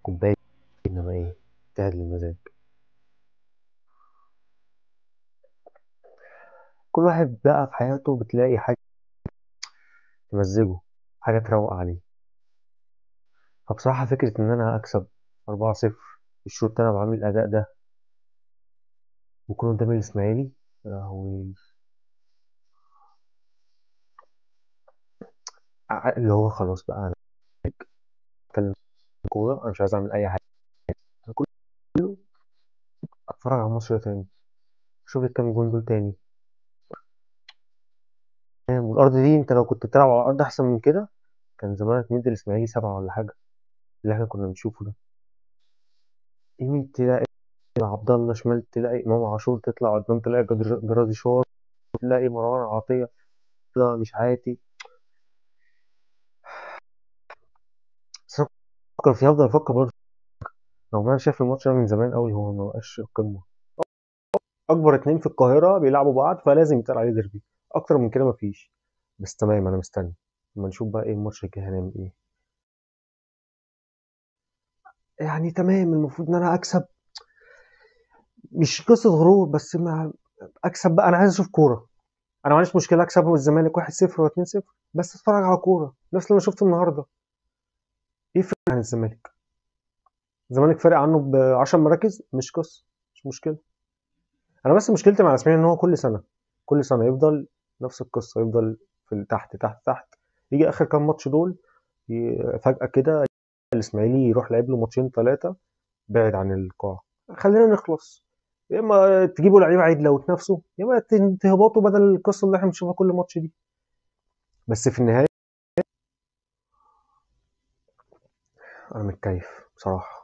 كوباية، إنما إيه، اجتهد للمزاج. كل واحد بقى في حياته بتلاقي حاجة تمزجه، حاجة تروق عليه. فبصراحة فكرة إن أنا أكسب 4-0 الشوط التاني بعمل الأداء ده ويكون قدامي الإسماعيلي، يا لهوي. اللي هو خلاص بقى أنا بتكلم كورة، أنا مش عايز أعمل أي حاجة. أنا كل يوم أتفرج على الماتش ده تاني، أشوف الكام جون دول تاني. فاهم؟ والأرض دي أنت لو كنت بتلعب على أرض أحسن من كده كان زمانك مدي الإسماعيلي 7 ولا حاجة، اللي إحنا كنا بنشوفه ده. يمين تلاقي عبد الله، شمال تلاقي إمام عاشور، تطلع قدام تلاقي جرادي شار، تلاقي مروان عطية، لا مش عاتي. بس أنا بفكر فيها، أفضل أفكر برضه. لو أنا شايف الماتش ده من زمان قوي، هو ما بقاش قمة. أكبر اتنين في القاهرة بيلعبوا بعض فلازم يتقال عليه ديربي. أكتر من كده مفيش. بس تمام، أنا مستني أما نشوف بقى إيه الماتش الجاي هنعمل إيه. يعني تمام، المفروض إن أنا أكسب. مش قصة غرور، بس ما أكسب بقى. أنا عايز أشوف كورة. أنا ما عنديش مشكلة أكسب من الزمالك 1-0 ولا 2-0، بس أتفرج على كورة نفس اللي أنا شفته النهاردة. إيه فرق عن الزمالك؟ الزمالك فارق عنه ب10 مراكز، مش قصة، مش مشكلة. انا بس مشكلتي مع الاسماعيلي ان هو كل سنه يفضل نفس القصه، يفضل في تحت تحت تحت. يجي اخر كام ماتش دول، فجاه كده الاسماعيلي يروح لعب له ماتشين ثلاثه بعد عن القاع. خلينا نخلص. يا اما تجيبوا لعيبه عدله وتنافسوا، يا اما تهبطوا بدل القصه اللي احنا بنشوفها كل ماتش دي. بس في النهايه انا متكيف بصراحه.